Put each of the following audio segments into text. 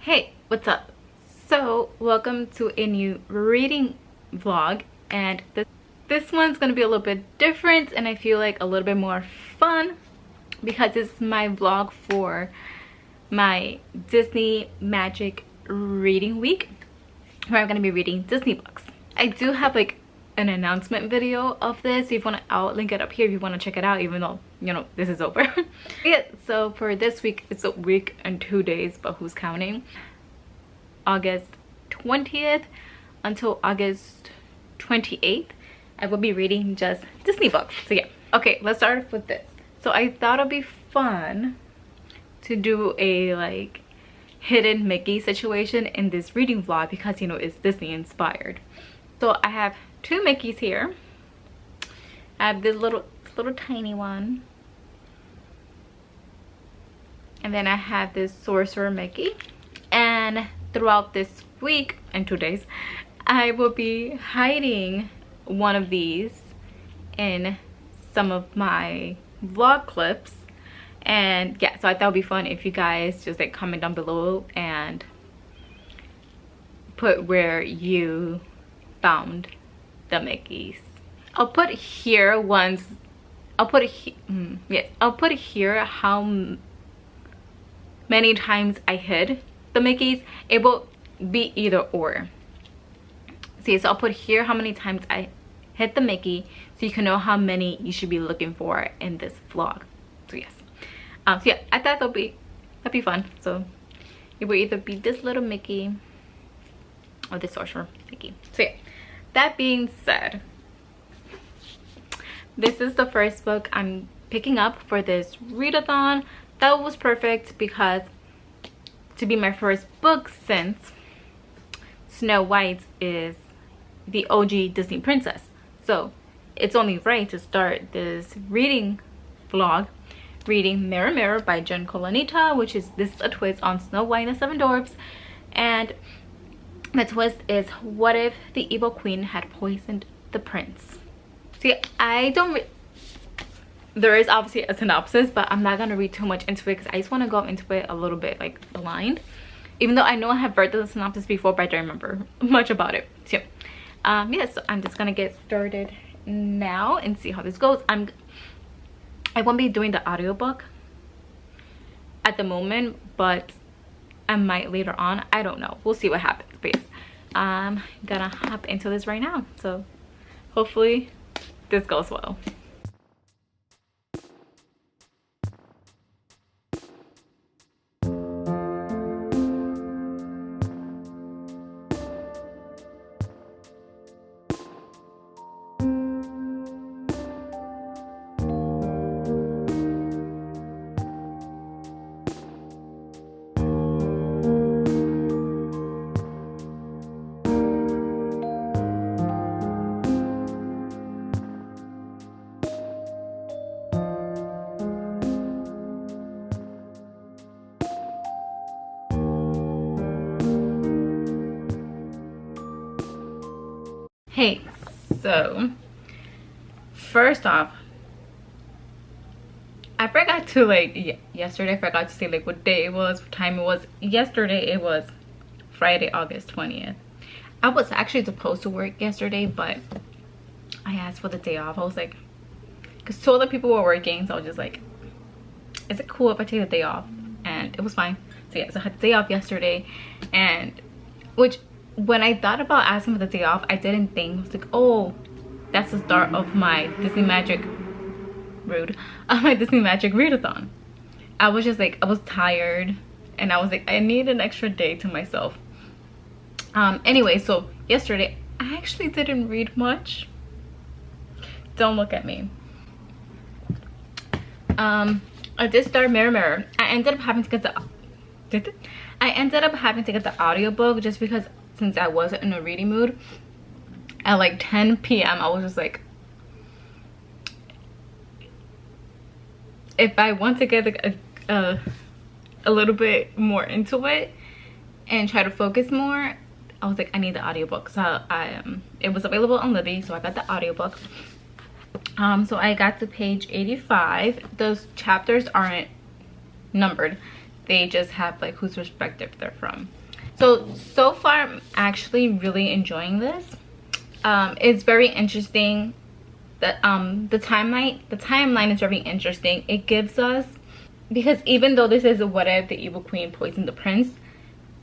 Hey, what's up? So welcome to a new reading vlog, and this one's gonna be a little bit different and I feel like a little bit more fun because it's my vlog for my Disney Magic reading week where I'm gonna be reading Disney books. I do have like an announcement video of this. If you want to, I'll link it up here if you want to check it out, even though this is over. Yeah, so for this week, it's a week and 2 days, but who's counting? August 20th until August 28th, I will be reading just Disney books. So yeah, okay, let's start off with this. So I thought it'd be fun to do a like hidden Mickey situation in this reading vlog because it's Disney inspired. So I have two Mickeys here. I have this little tiny one, and then I have this Sorcerer Mickey. And throughout this week and 2 days, I will be hiding one of these in some of my vlog clips. And yeah, so I thought it would be fun if you guys just like comment down below and put where you found the Mickeys. I'll put here how many times I hid the Mickeys. It will be either or. See, so I'll put here how many times I hit the Mickey so you can know how many you should be looking for in this vlog. So yes, so yeah, I thought that'd be fun. So it will either be this little Mickey or the Sorcerer Mickey. So yeah, that being said, this is the first book I'm picking up for this readathon. That was perfect because to be my first book, since Snow White is the OG Disney princess, so it's only right to start this reading vlog reading Mirror Mirror by Jen Colanita, which is a twist on Snow White and the Seven Dwarfs. And the twist is, what if the evil queen had poisoned the prince? See, there is obviously a synopsis, but I'm not gonna read too much into it because I just want to go into it a little bit like blind, even though I know I have read the synopsis before, but I don't remember much about it. So yeah, so I'm just gonna get started now and see how this goes. I won't be doing the audiobook at the moment, but I might later on. I don't know, we'll see what happens. But yes, I'm gonna hop into this right now, so hopefully this goes well. Hey, so first off, I forgot to yesterday I forgot to say like what day it was, what time it was. Yesterday it was Friday, August 20th. I was actually supposed to work yesterday, but I asked for the day off. I was like, because two other people were working, so I was just like, is it cool if I take the day off? And it was fine. So yeah, so I had the day off yesterday, and when I thought about asking for the day off, I didn't think, I was like, oh, that's the start of my Disney Magic readathon. I was just like, I was tired, and I was like, I need an extra day to myself. Anyway, so yesterday I actually didn't read much. Don't look at me. I did start Mirror Mirror. I ended up having to get the audiobook just because, since I wasn't in a reading mood, at like 10 p.m. I was just like, if I want to get a little bit more into it and try to focus more, I was like, I need the audiobook. So it was available on Libby, so I got the audiobook. So I got to page 85. Those chapters aren't numbered. they just have like whose perspective they're from. So far I'm actually really enjoying this. It's very interesting. The timeline is very interesting. It gives us, because even though this is what if the evil queen poisoned the prince,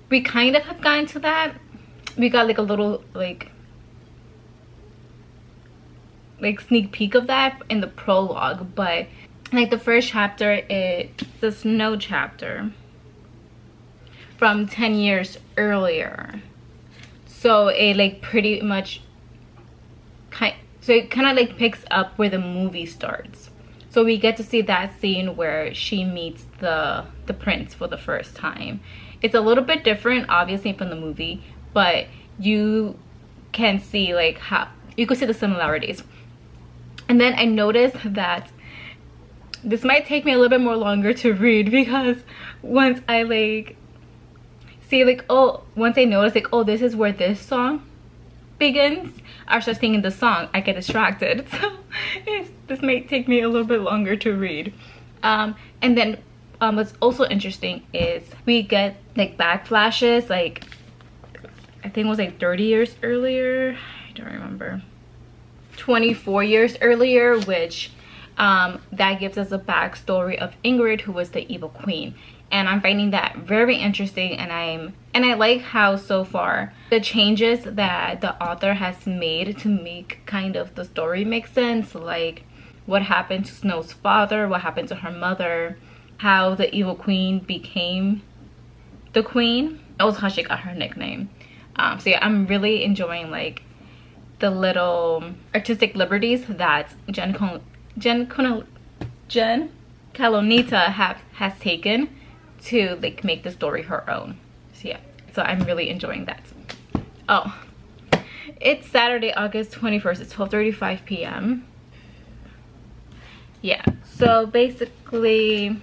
we kind of have gotten to that. We got like a little like sneak peek of that in the prologue, but like the first chapter, it's the snow chapter from 10 years earlier. So it like pretty much it kind of like picks up where the movie starts. So we get to see that scene where she meets the prince for the first time. It's a little bit different obviously from the movie, but you can see like how you can see the similarities. And then I noticed that this might take me a little bit more longer to read, because once I like see like, oh, once I notice like, oh, this is where this song begins, I start singing the song, I get distracted. So this may take me a little bit longer to read. And then what's also interesting is we get like backflashes, like I think it was like 30 years earlier, I don't remember, 24 years earlier, which that gives us a backstory of Ingrid, who was the evil queen. And I'm finding that very interesting, and I like how so far the changes that the author has made to make kind of the story make sense, like what happened to Snow's father, what happened to her mother, how the evil queen became the queen. That was how she got her nickname. So yeah, I'm really enjoying like the little artistic liberties that Jen Calonita has taken to like make the story her own. So yeah, so I'm really enjoying that. Oh, it's Saturday, August 21st. It's 12:35 p.m. Yeah, so basically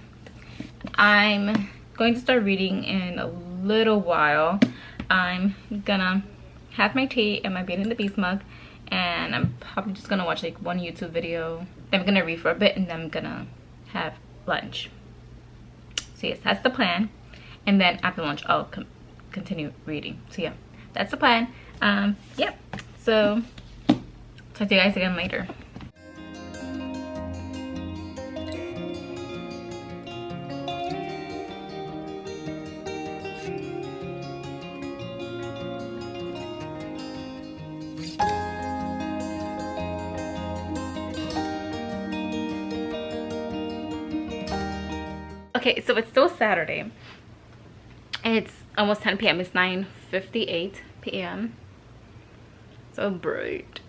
I'm going to start reading in a little while. I'm gonna have my tea and my Beauty and the Beast mug, and I'm probably just gonna watch like one YouTube video. Then I'm gonna read for a bit, and then I'm gonna have lunch. So yes, that's the plan. And then after lunch I'll continue reading. So yeah, that's the plan. Yep, so talk to you guys again later. Okay, so it's still Saturday. It's almost 10 p.m. It's 9:58 p.m. So bright.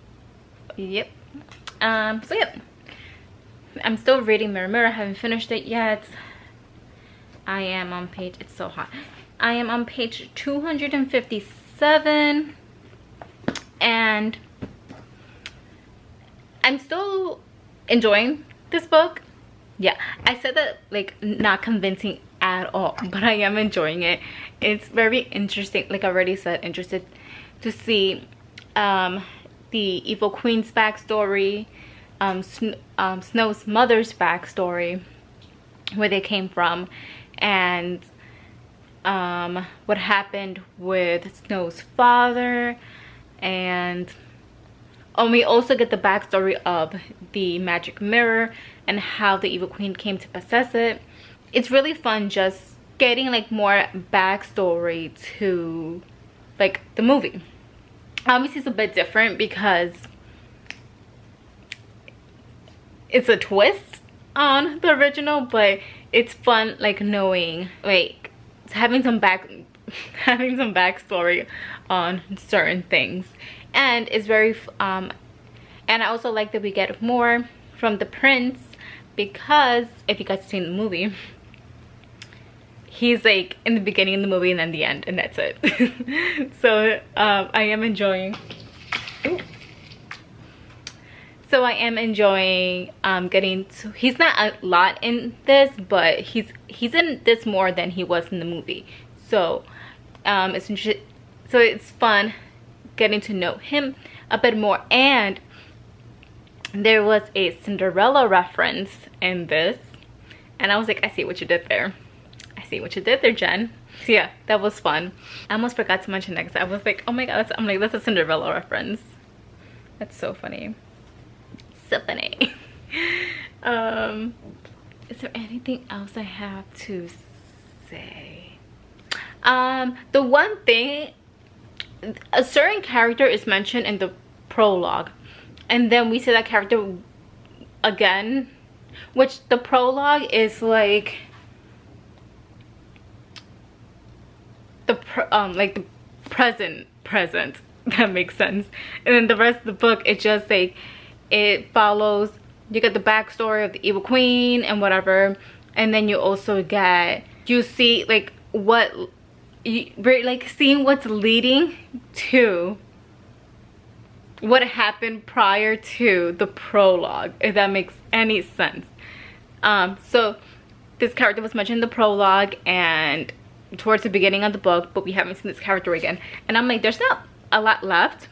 Yep. So yep. I'm still reading Mirror Mirror. I haven't finished it yet. I am on page, it's so hot. I am on page 257. And I'm still enjoying this book. Yeah, I said that like not convincing at all, but I am enjoying it. It's very interesting, like I already said, interested to see the evil queen's backstory, Snow's mother's backstory, where they came from, and what happened with Snow's father. And we also get the backstory of the magic mirror and how the evil queen came to possess it. It's really fun just getting like more backstory to like the movie. Obviously it's a bit different because it's a twist on the original, but it's fun like knowing, like having some backstory on certain things. And it's very and I also like that we get more from the prince, because if you guys have seen the movie, he's like in the beginning of the movie and then the end, and that's it. So I am enjoying. Ooh. So I am enjoying getting to, he's not a lot in this, but he's in this more than he was in the movie. So it's interesting. So it's fun getting to know him a bit more. And there was a Cinderella reference in this, and I was like, I see what you did there. I see what you did there, Jen. So yeah, that was fun. I almost forgot to mention that because I was like, oh my god, I'm like, that's a Cinderella reference. That's so funny. So funny. Is there anything else I have to say? The one thing, a certain character is mentioned in the prologue, and then we see that character again, which the prologue is like the present that makes sense, and then the rest of the book, it just like, it follows, you get the backstory of the evil queen and whatever, and then you also get, you see like what like seeing what's leading to what happened prior to the prologue, if that makes any sense. So this character was mentioned in the prologue and towards the beginning of the book, but we haven't seen this character again, and I'm like, there's not a lot left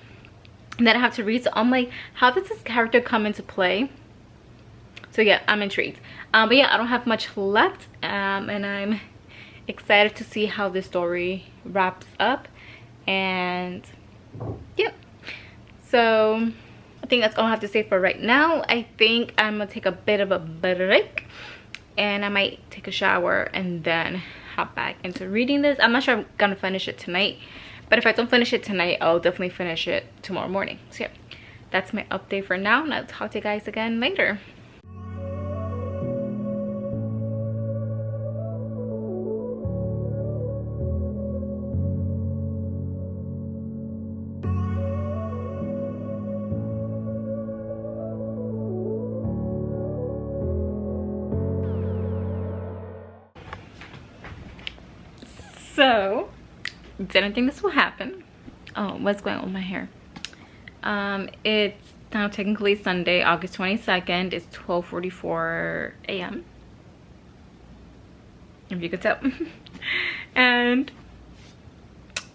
that I have to read, so I'm like, how does this character come into play? So yeah, I'm intrigued. But yeah, I don't have much left, and I'm excited to see how this story wraps up. And yeah, so I think that's all I have to say for right now. I think I'm gonna take a bit of a break, and I might take a shower and then hop back into reading this. I'm not sure I'm gonna finish it tonight, but if I don't finish it tonight, I'll definitely finish it tomorrow morning. So yeah, that's my update for now, and I'll talk to you guys again later. So, didn't think this will happen. Oh, what's going on with my hair? It's now technically Sunday, August 22nd. It's 12:44 a.m. if you could tell. And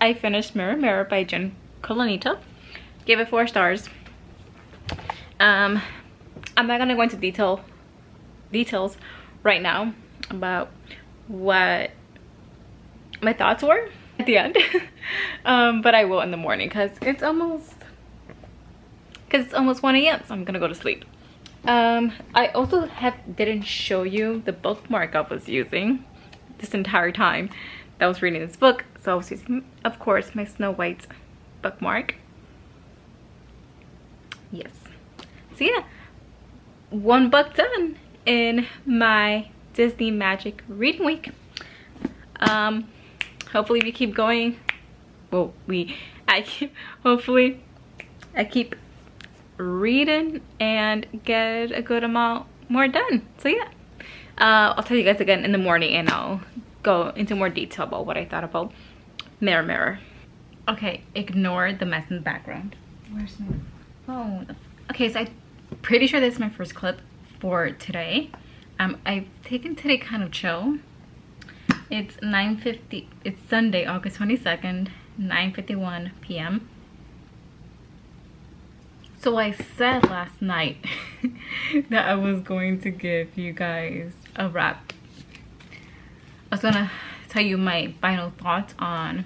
I finished Mirror Mirror by Jen Colonita. Gave it 4 stars. I'm not gonna go into details right now about what my thoughts were at the end. But I will in the morning because it's almost 1 a.m. so I'm gonna go to sleep. I also didn't show you the bookmark I was using this entire time that I was reading this book. So I was using, of course, my Snow White bookmark. Yes. So yeah, 1 book done in my Disney Magic reading week. Hopefully we keep going. Well, hopefully I keep reading and get a good amount more done. So yeah, I'll tell you guys again in the morning, and I'll go into more detail about what I thought about Mirror Mirror. Okay, ignore the mess in the background. Where's my phone? Okay, so I'm pretty sure this is my first clip for today. I've taken today kind of chill. It's 9:50. It's Sunday, August 22nd, 9:51 p.m. So I said last night that I was going to give you guys a wrap. I was gonna tell you my final thoughts on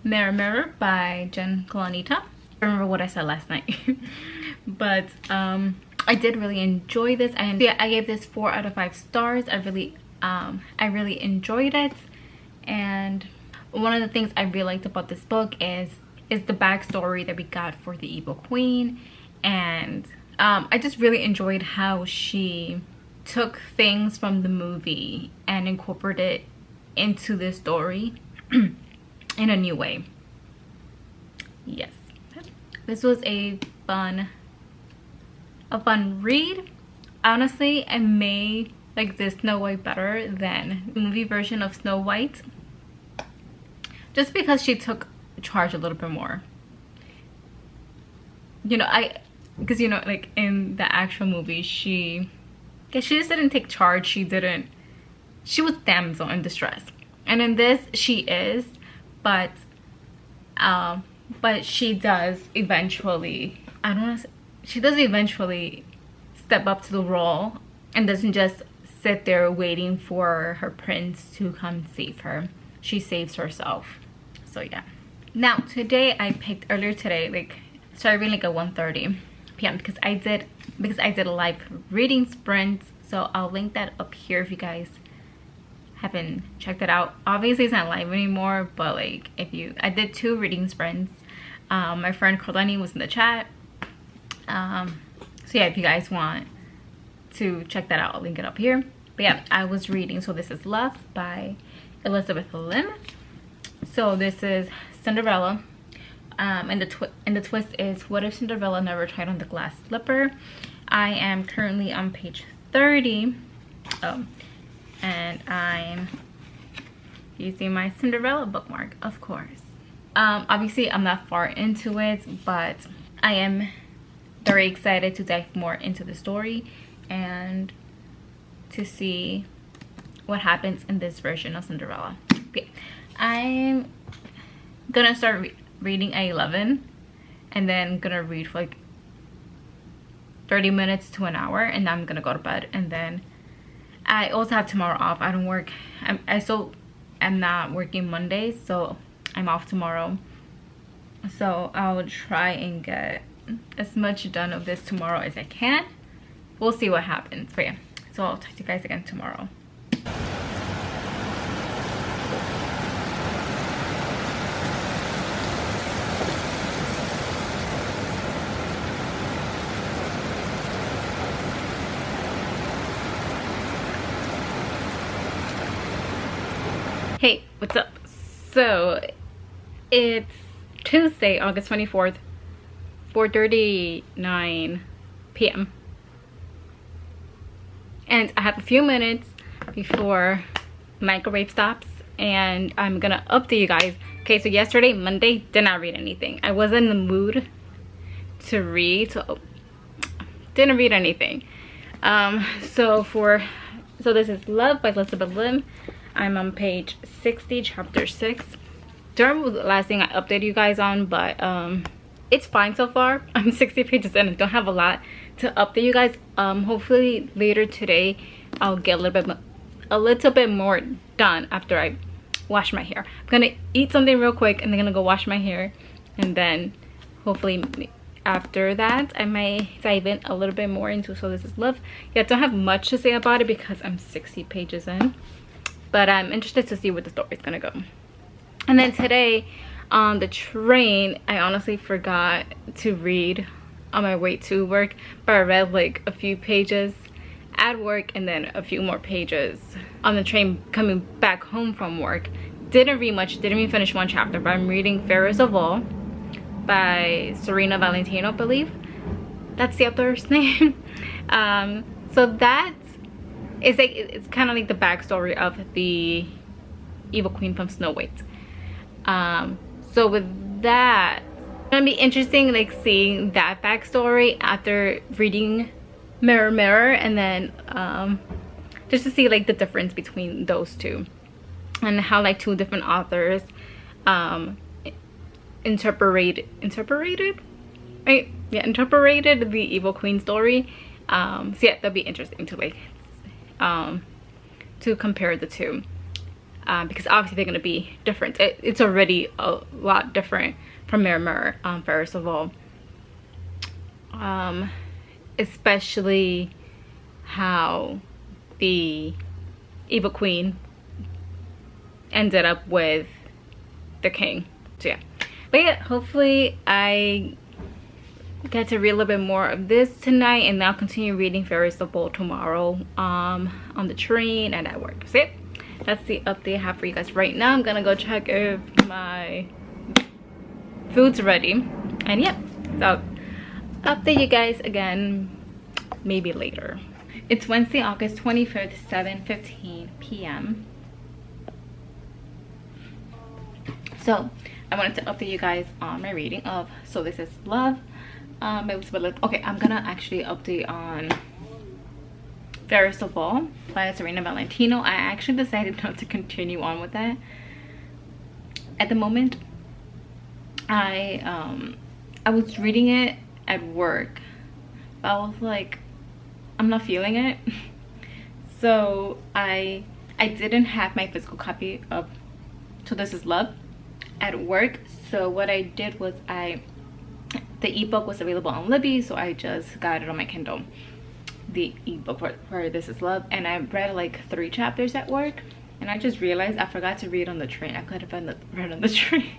Mirror Mirror by Jen Colonita. I remember what I said last night. But I did really enjoy this, and yeah, I gave this 4 out of 5 stars. I really enjoyed it, and one of the things I really liked about this book is the backstory that we got for the evil queen. And I just really enjoyed how she took things from the movie and incorporated it into this story in a new way. Yes, this was a fun read. Honestly, I may like this Snow White better than the movie version of Snow White, just because she took charge a little bit more. You know, because you know, like in the actual movie, she just didn't take charge. She was damsel in distress, and in this she is, but she does eventually, she does eventually step up to the role and doesn't just sit there waiting for her prince to come save her. She saves herself. So yeah. Now today I picked, earlier today, like started reading like at 1:30 p.m. because I did a live reading sprint. So I'll link that up here if you guys haven't checked it out. Obviously it's not live anymore, but like I did 2 reading sprints. My friend Carlani was in the chat. So yeah, if you guys want to check that out, I'll link it up here. But yeah, I was reading, so this is Love by Elizabeth Lim. So this is Cinderella, and the twist is, what if Cinderella never tried on the glass slipper? I am currently on page 30, and I'm using my Cinderella bookmark, of course. Obviously I'm not far into it, but I am very excited to dive more into the story and to see what happens in this version of Cinderella. Okay, I'm gonna start reading at 11 and then gonna read for like 30 minutes to an hour, and then I'm gonna go to bed. And then I also have tomorrow off. I don't work. I still am not working Mondays, so I'm off tomorrow. So I'll try and get as much done of this tomorrow as I can. We'll see what happens. But yeah, so I'll talk to you guys again tomorrow. Hey, what's up? So it's Tuesday, August 24th, 4:39 p.m. and I have a few minutes before microwave stops, and I'm gonna update you guys. Okay, so yesterday, Monday, did not read anything. I wasn't in the mood to read, so didn't read anything. So this is Love by Elizabeth Lim. I'm on page 60, chapter 6. Don't remember the last thing I updated you guys on, but it's fine so far. I'm 60 pages in and don't have a lot to update you guys. Hopefully later today I'll get a little bit more done after I wash my hair. I'm gonna eat something real quick and then gonna go wash my hair, and then hopefully after that I might dive in a little bit more into So This Is Love. Yeah, I don't have much to say about it because I'm 60 pages in, but I'm interested to see where the story is gonna go. And then today on the train, I honestly forgot to read on my way to work, but I read like a few pages at work and then a few more pages on the train coming back home from work. Didn't read much, didn't even finish one chapter, but I'm reading Fairest of All by Serena Valentino, I believe that's the author's name. So that is like, it's kind of like the backstory of the evil queen from Snow White. So with that, it's gonna be interesting like seeing that backstory after reading Mirror Mirror, and then just to see like the difference between those two and how like two different authors interpreted the evil queen story. So yeah, that'll be interesting to like to compare the two. Because obviously they're going to be different. It's already a lot different from Mirror Mirror, Fairest of All. Especially how the evil queen ended up with the king. So yeah. But yeah, hopefully I get to read a little bit more of this tonight, and I'll continue reading Fairest of All tomorrow on the train and at work. So yeah. That's the update I have for you guys right now. I'm gonna go check if my food's ready, and yeah, so I'll update you guys again maybe later. It's Wednesday, August 25th, 7:15 p.m. So I wanted to update you guys on my reading of So This Is Love by Elizabeth Lim. Okay, I'm gonna actually update on Fairest of All by Serena Valentino. I actually decided not to continue on with that at the moment. I was reading it at work, but I was like, I'm not feeling it. So I didn't have my physical copy of So This Is Love at work, so what I did was the ebook was available on Libby, so I just got it on my Kindle, the ebook for This Is Love, and I read like 3 chapters at work, and I just realized I forgot to read on the train. I could have read on the train.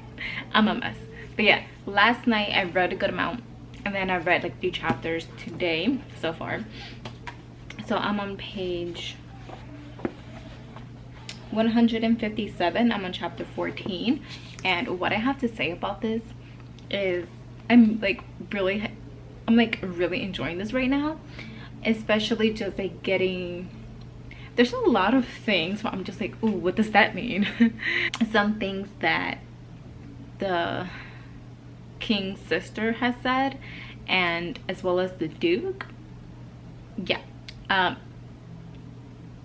I'm a mess. But yeah, last night I read a good amount, and then I read like 3 chapters today so far. So I'm on page 157. I'm on chapter 14, and what I have to say about this is I'm really enjoying this right now, especially just like getting, there's a lot of things where I'm just like, ooh, what does that mean? Some things that the king's sister has said, and as well as the duke. Yeah,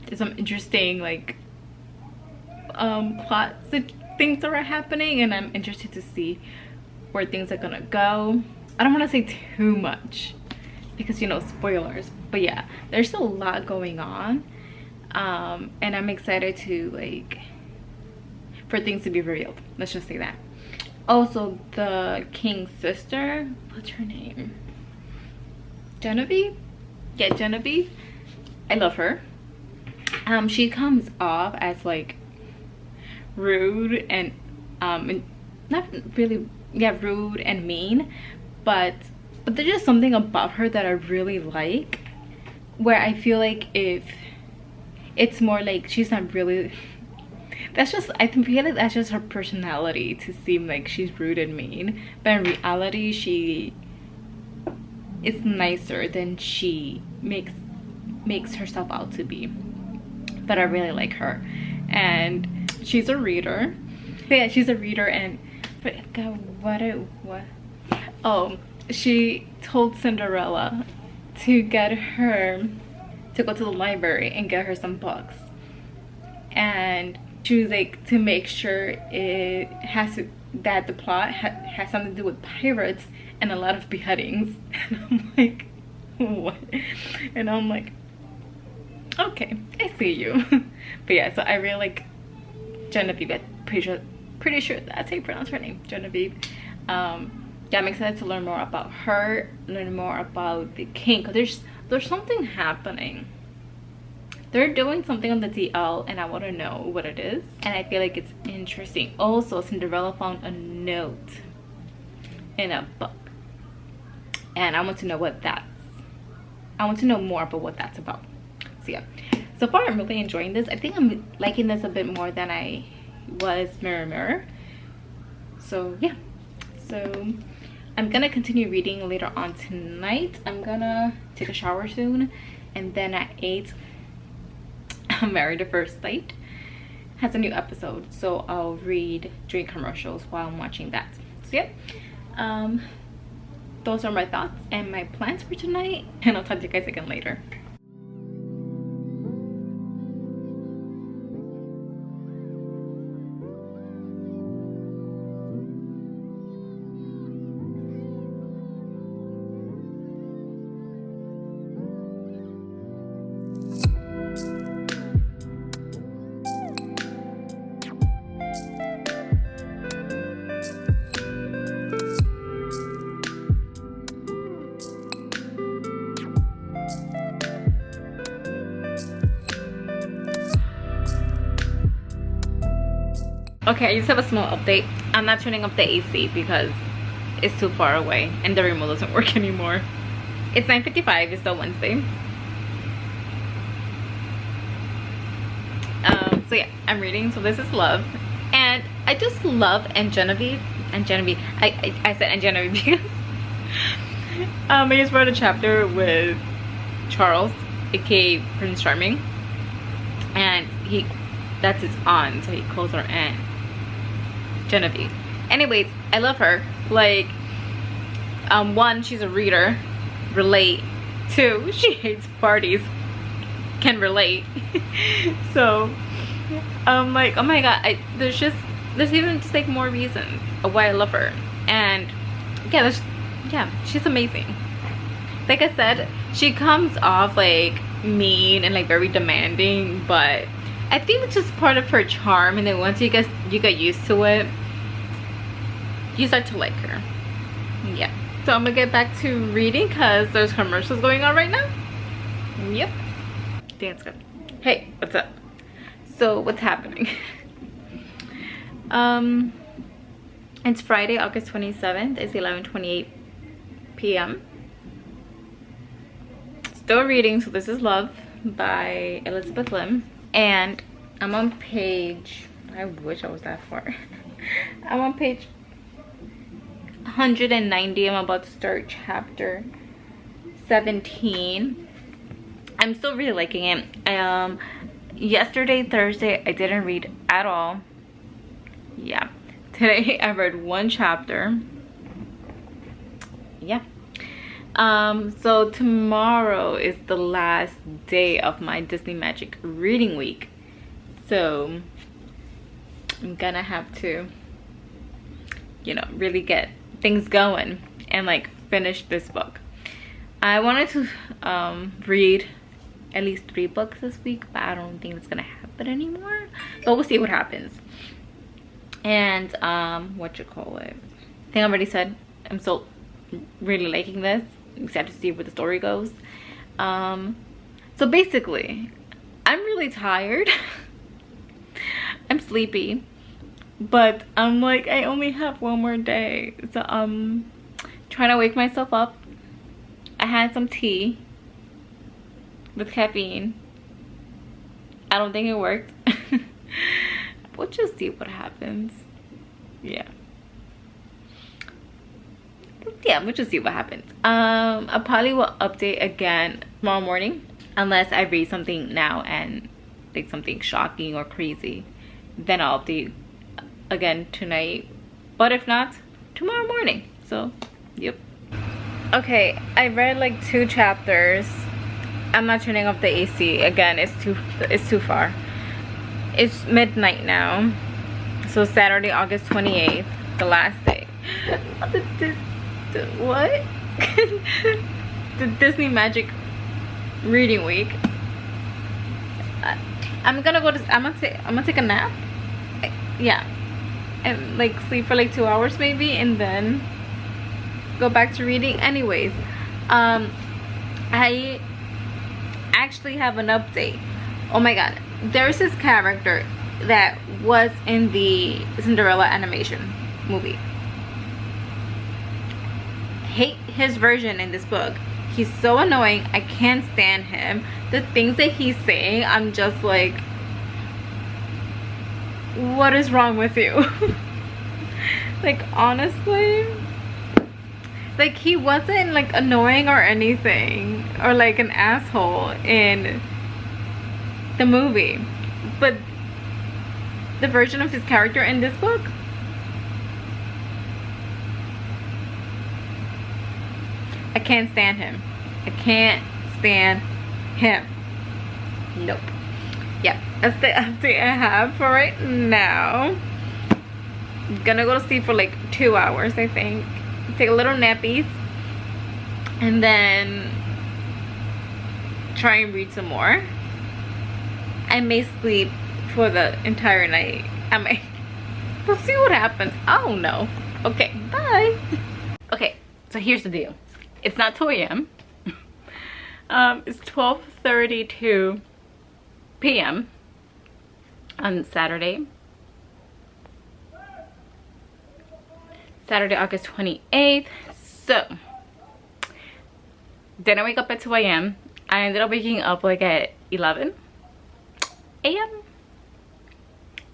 there's some interesting like plot things that are happening, and I'm interested to see where things are gonna go. I don't want to say too much because, you know, spoilers, but yeah, there's still a lot going on, and I'm excited to like for things to be revealed, let's just say that. Also, the king's sister, what's her name, Genevieve? Yeah, Genevieve. I love her. She comes off as like rude and not really, yeah, rude and mean, but there's just something about her that I really like, where I feel like if it's more like she's not really, that's just, I feel like that's just her personality to seem like she's rude and mean, but in reality she is nicer than she makes herself out to be. But I really like her, and she's a reader. But yeah, she's a reader, and but God, what? Oh, she told Cinderella to get her to go to the library and get her some books, and she was like to make sure it has to, that the plot has something to do with pirates and a lot of beheadings. And I'm like, what? And I'm like, okay, I see you. But yeah, so I really like Genevieve. I'm pretty sure that's how you pronounce her name, Genevieve. Yeah, I'm excited to learn more about her, learn more about the king, because there's something happening. They're doing something on the DL, and I want to know what it is, and I feel like it's interesting. Also, Cinderella found a note in a book, and I want to know what that's, I want to know more about what that's about. So yeah, so far I'm really enjoying this. I think I'm liking this a bit more than I was Mirror Mirror. So yeah, so I'm gonna continue reading later on tonight. I'm gonna take a shower soon, and then at 8 Married at First Sight has a new episode, so I'll read during commercials while I'm watching that. So yeah, those are my thoughts and my plans for tonight, and I'll talk to you guys again later. Okay, I just have a small update. I'm not turning up the AC because it's too far away and the remote doesn't work anymore. It's 9:55, it's still Wednesday. So yeah, I'm reading So This Is Love, and I just love Genevieve. I said Genevieve because I just read a chapter with Charles, aka Prince Charming, and that's his aunt, so he calls her Aunt Genevieve. Anyways, I love her. Like, one, she's a reader, relate. Two, she hates parties, can relate. So I'm like, oh my god, there's even just like more reasons of why I love her. And yeah, she's amazing. Like I said, she comes off like mean and like very demanding, but I think it's just part of her charm, and then once you get used to it, you start to like her. Yeah, so I'm gonna get back to reading because there's commercials going on right now. Yep, I think it's good. Hey, what's up? So what's happening? It's Friday, August 27th. It's 11:28 p.m. Still reading. So this is Love by Elizabeth Lim, and I'm on page, I wish I was that far. I'm on page 190. I'm about to start chapter 17. I'm still really liking it. Yesterday, Thursday, I didn't read at all. Yeah, today I read one chapter. Yeah. So tomorrow is the last day of my Disney Magic reading week, so I'm gonna have to, you know, really get things going and like finish this book. I wanted to read at least 3 books this week, but I don't think it's gonna happen anymore, but we'll see what happens. And what you call it, I think I already said I'm still really liking this. I'm excited to see where the story goes. So basically, I'm really tired. I'm sleepy, but I'm like, I only have one more day, so I'm trying to wake myself up. I had some tea with caffeine. I don't think it worked. We'll just see what happens. Yeah, we'll just see what happens. I probably will update again tomorrow morning, unless I read something now and like something shocking or crazy, then I'll update again tonight, but if not, tomorrow morning. So yep. Okay, I read like 2 chapters. I'm not turning off the AC again. It's too far. It's midnight now, so Saturday, August 28th, the last day. What? The Disney Magic reading week. I'm gonna take a nap. Yeah, and like sleep for like 2 hours maybe, and then go back to reading. Anyways, I actually have an update. Oh my god, there's this character that was in the Cinderella animation movie. Hate his version in this book. He's so annoying. I can't stand him. The things that he's saying, I'm just like, what is wrong with you? Like, honestly, like, he wasn't like annoying or anything, or like an asshole in the movie, but the version of his character in this book, I can't stand him. I can't stand him. Nope. Yeah, that's the update I have for right now. I'm gonna go to sleep for like 2 hours, I think. Take a little nappies, and then try and read some more. I may sleep for the entire night. I may. We'll see what happens. I don't know. Okay, bye. Okay, so here's the deal. It's not 2 a.m. It's 12:32 p.m. on Saturday, August 28th. So, didn't wake up at 2 a.m. I ended up waking up like at 11 a.m.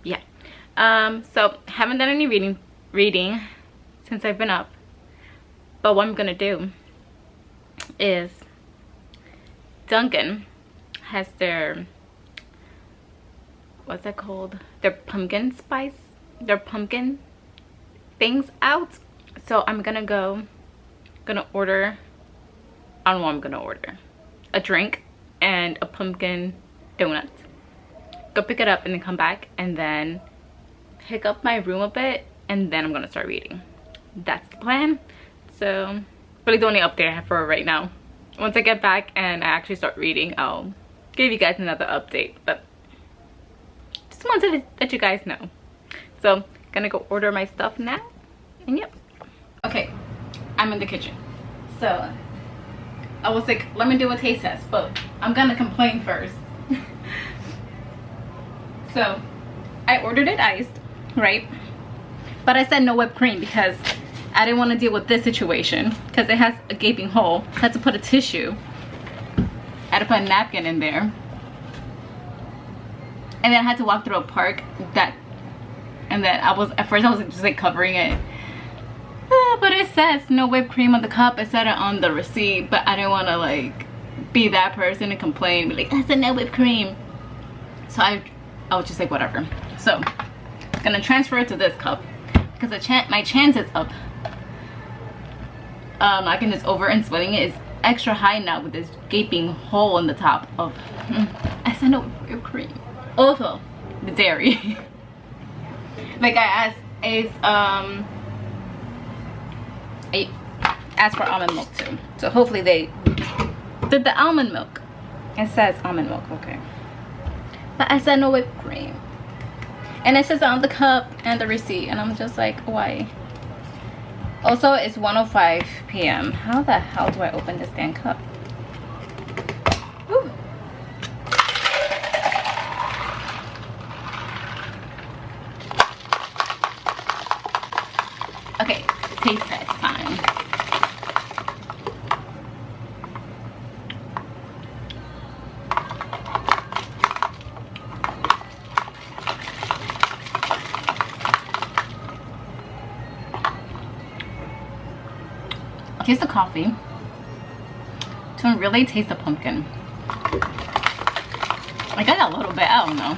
Yeah. So haven't done any reading since I've been up. But what I'm gonna do is, Dunkin' has their, what's that called? Their pumpkin things out. So I'm gonna order, I don't know what I'm gonna order. A drink and a pumpkin donut. Go pick it up and then come back and then pick up my room a bit, and then I'm gonna start reading. That's the plan. So really the only update I have for right now. once I get back and I actually start reading, I'll give you guys another update. But just wanted to let you guys know. So gonna go order my stuff now, and yep. Okay, I'm in the kitchen. So I was like, let me do a taste test, but I'm gonna complain first. So I ordered it iced, right? But I said no whipped cream because I didn't want to deal with this situation because it has a gaping hole. I had to put a tissue. I had to put a napkin in there. And then I had to walk through a park and then at first I was just like covering it. But it says no whipped cream on the cup. It said it on the receipt, but I didn't want to like be that person and complain, be like, that's a no whipped cream. So I was just like, whatever. So I'm gonna transfer it to this cup because my chance is up. I can just over and splitting it is extra high now with this gaping hole in the top of I said no whipped cream. Also the dairy. Like I asked for almond milk too, so hopefully they did the almond milk. It says almond milk, okay, but I said no whipped cream, and it says on the cup and the receipt, and I'm just like, why? Also, it's 1:05 p.m. How the hell do I open this damn cup? Woo. Okay, taste test time. Taste the coffee. Don't really taste the pumpkin. I got a little bit, I don't know.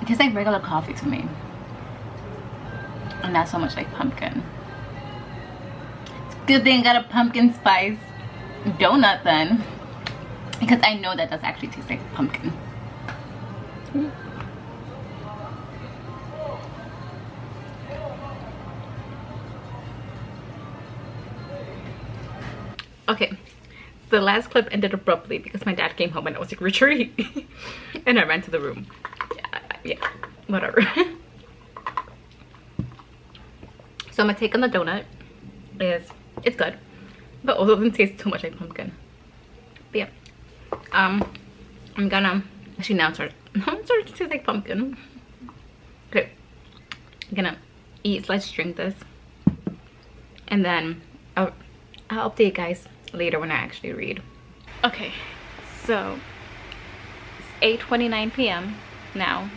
It tastes like regular coffee to me. And not so much like pumpkin. It's a good thing I got a pumpkin spice donut then. Because I know that does actually taste like pumpkin. Okay, the last clip ended abruptly because my dad came home and I was like, retreat. And I ran to the room. Yeah, whatever. So my take on the donut is it's good, but also doesn't taste too much like pumpkin. But yeah, I'm gonna actually now start to taste like pumpkin. Okay, I'm gonna eat. So let's drink this, and then I'll update you guys later when I actually read. Okay, so it's 8:29 p.m. now,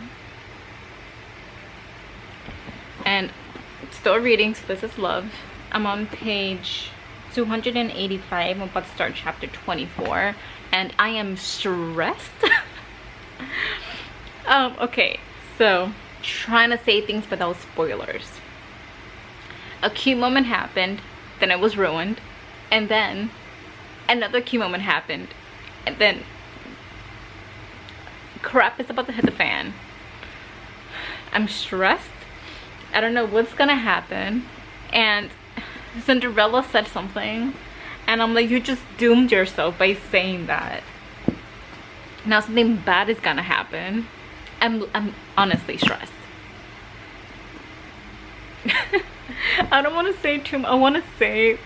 and still reading. So this is Love. I'm on page 285. I'm about to start chapter 24, and I am stressed. Okay, so trying to say things without spoilers. A cute moment happened, then it was ruined, and then another cute moment happened, and then crap is about to hit the fan. I'm stressed. I don't know what's gonna happen, and Cinderella said something, and I'm like, you just doomed yourself by saying that. Now something bad is gonna happen. I'm honestly stressed. I don't want to say too much. I want to say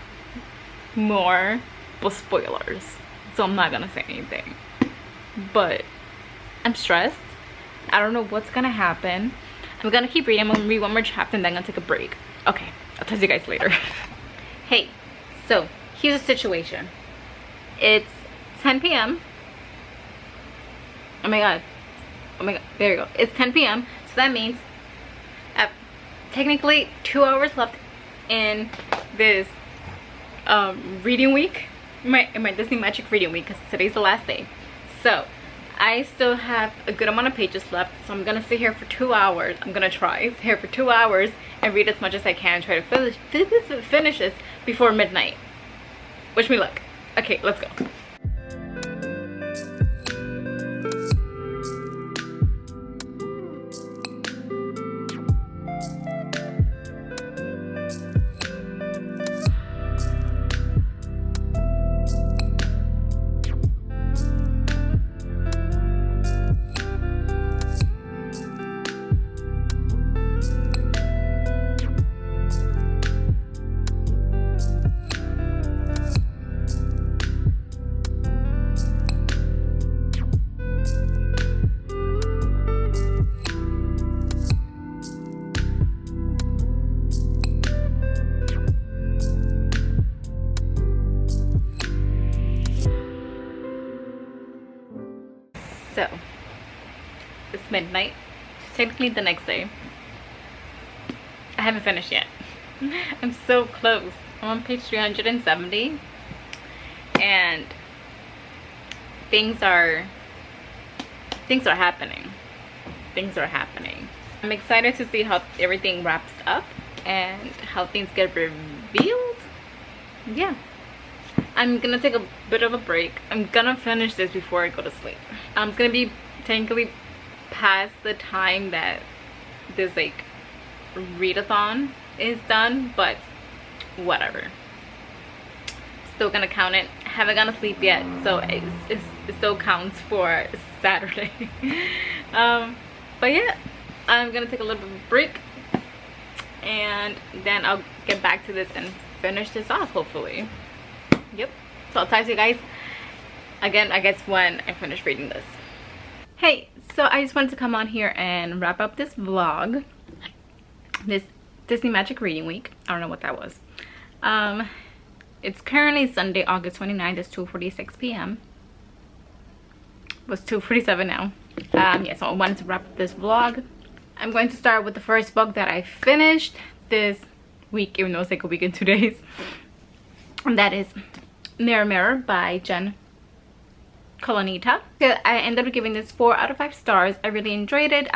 more with spoilers, so I'm not gonna say anything. But I'm stressed. I don't know what's gonna happen. I'm gonna keep reading. I'm gonna read one more chapter and then I'm gonna take a break. Okay, I'll talk to you guys later. Hey, so here's the situation. It's 10 p.m. Oh my god, there you go. It's 10 p.m. so that means technically 2 hours left in this reading week, my Disney Magic reading week, because today's the last day. So I still have a good amount of pages left, so I'm gonna sit here for 2 hours. I'm gonna try sit here for 2 hours and read as much as I can, try to finish this before midnight. Wish me luck. Okay, let's go. So it's midnight, technically the next day. I haven't finished yet. I'm so close. I'm on page 370 and things are happening. I'm excited to see how everything wraps up and how things get revealed. Yeah, I'm gonna take a bit of a break. I'm gonna finish this before I go to sleep. I'm gonna be technically past the time that this like readathon is done, but whatever, still gonna count it. Haven't gone to sleep yet, so it still counts for Saturday. But yeah, I'm gonna take a little bit of a break and then I'll get back to this and finish this off, hopefully. Yep, so I'll talk to you guys again, I guess, when I finish reading this. Hey, so I just wanted to come on here and wrap up this vlog, this Disney Magic Reading Week. I don't know what that was. It's currently Sunday, August 29th. It's 2:46 p.m. It was 2:47 now. Yeah, so I wanted to wrap up this vlog. I'm going to start with the first book that I finished this week, even though it's like a week and 2 days. And that is Mirror Mirror by Jen Colonita. I ended up giving this 4 out of 5 stars. I really enjoyed it.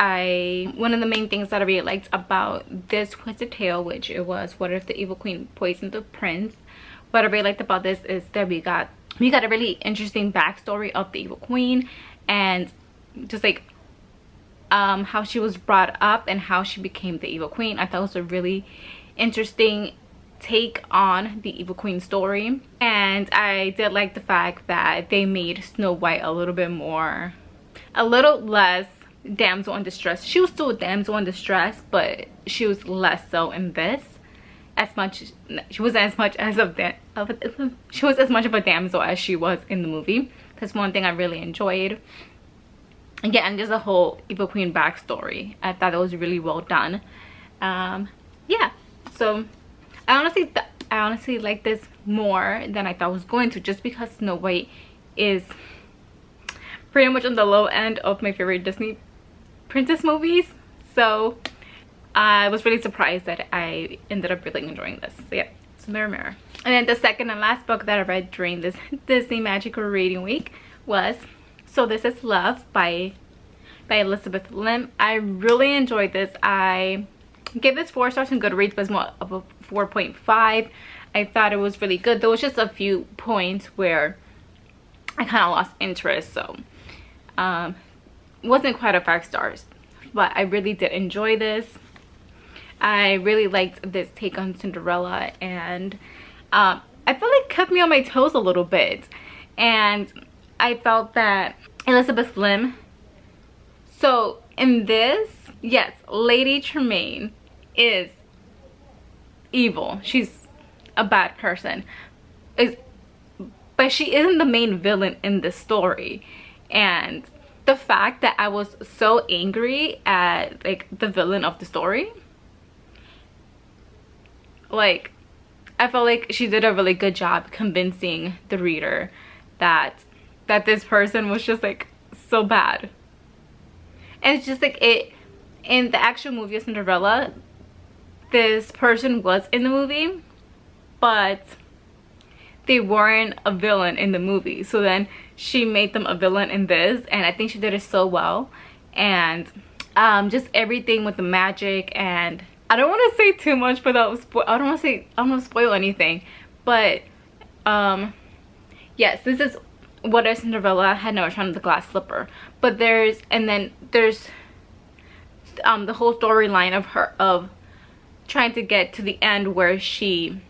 One of the main things that I really liked about this Twisted Tale, which it was What If the Evil Queen Poisoned the Prince. What I really liked about this is that we got a really interesting backstory of the evil queen, and just like how she was brought up and how she became the evil queen. I thought it was a really interesting take on the evil queen story, and I did like the fact that they made Snow White a little less damsel in distress. She was still a damsel in distress, but she was less so in this. She was as much of a damsel as she was in the movie. That's one thing I really enjoyed. Again, and just the whole evil queen backstory, I thought it was really well done. Yeah, so I honestly like this more than I thought I was going to, just because Snow White is pretty much on the low end of my favorite Disney princess movies. So I was really surprised that I ended up really enjoying this. So yeah, it's Mirror Mirror. And then the second and last book that I read during this Disney Magical Reading Week was So This Is Love by Elizabeth Lim. I really enjoyed this. I gave this 4 stars on Goodreads, but it's more of a 4.5. I thought it was really good. There was just a few points where I kind of lost interest, so wasn't quite a 5 stars, but I really did enjoy this. I really liked this take on Cinderella, and I felt like it kept me on my toes a little bit, and I felt that Elizabeth Lim, so in this, yes, Lady Tremaine is evil. She's a bad person, but she isn't the main villain in this story. And the fact that I was so angry at like the villain of the story, like I felt like she did a really good job convincing the reader that this person was just like so bad. And it's just like, it in the actual movie of Cinderella, this person was in the movie, but they weren't a villain in the movie. So then she made them a villain in this, and I think she did it so well. And just everything with the magic, and I don't want to say too much without I don't want to spoil anything, but yes, this is What If Cinderella Had Never Found the Glass Slipper. But there's the whole storyline of trying to get to the end where she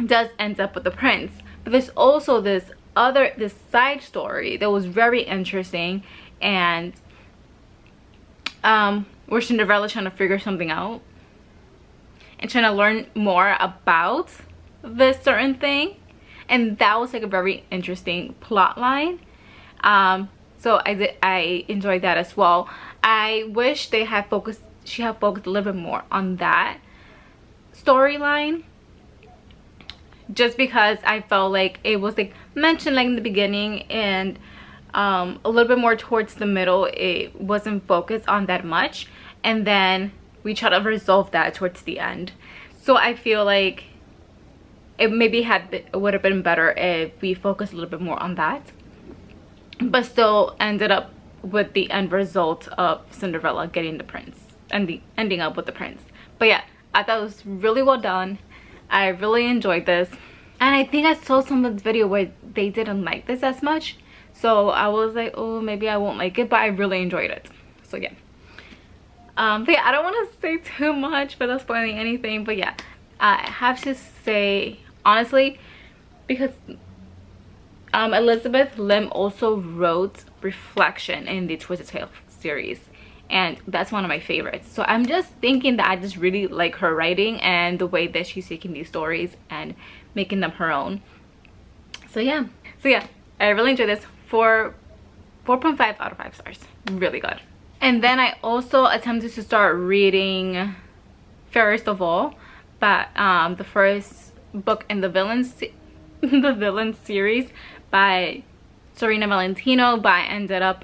does end up with the prince. But there's also this side story that was very interesting, and where Cinderella's trying to figure something out and trying to learn more about this certain thing, and that was like a very interesting plot line. So I enjoyed that as well. I wish she had focused a little bit more on that storyline, just because I felt like it was like mentioned like in the beginning, and a little bit more towards the middle it wasn't focused on that much, and then we try to resolve that towards the end. So I feel like it maybe would have been better if we focused a little bit more on that, but still ended up with the end result of Cinderella getting the prince and ending up with the prince. But yeah, I thought it was really well done. I really enjoyed this, and I think I saw someone's video where they didn't like this as much, so I was like, oh, maybe I won't like it, but I really enjoyed it. So yeah, but yeah, I don't want to say too much without spoiling anything, but yeah, I have to say honestly, because Elizabeth Lim also wrote Reflection in the Twisted Tale series, and that's one of my favorites. So I'm just thinking that I just really like her writing and the way that she's taking these stories and making them her own. So yeah, I really enjoyed this. 4.5 out of 5 stars. Really good. And then I also attempted to start reading Fairest of All, but the first book in the Villains series by Serena Valentino, but I ended up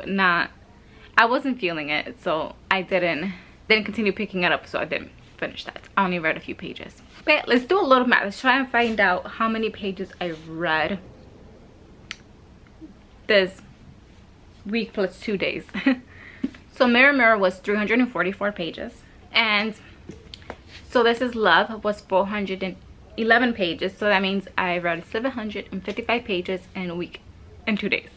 I wasn't feeling it, so I didn't continue picking it up, so I didn't finish that. I only read a few pages. But let's do a little math. Let's try and find out how many pages I read this week plus 2 days. So Mirror Mirror was 344 pages, and So This Is Love was 411 pages, so that means I read 755 pages in a week and 2 days.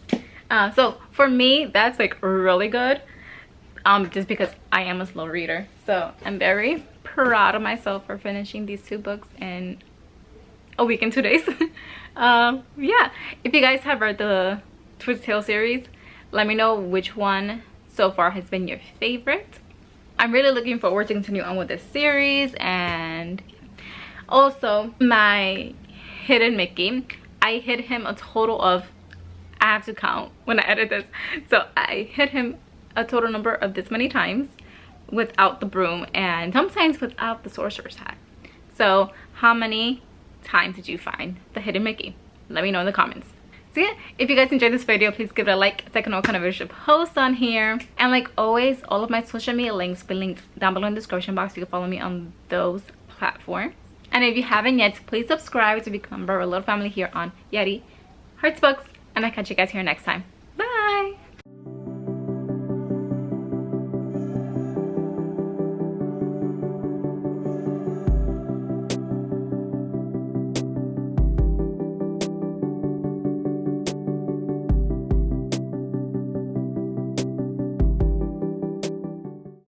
So for me, that's like really good, just because I am a slow reader. So I'm very proud of myself for finishing these 2 books in a week and 2 days. Yeah, if you guys have read the Twisted Tale series, let me know which one so far has been your favorite. I'm really looking forward to continue on with this series. And also my hidden Mickey, I hit him a total of, I have to count when I edit this, so I hit him a total number of this many times without the broom and sometimes without the sorcerer's hat. So how many times did you find the hidden Mickey? Let me know in the comments. So yeah, if you guys enjoyed this video, please give it a like so I can know what kind of video to post on here. And like always, all of my social media links will be linked down below in the description box. You can follow me on those platforms. And if you haven't yet, please subscribe to become a little family here on Yari Hearts Books. And I'll catch you guys here next time.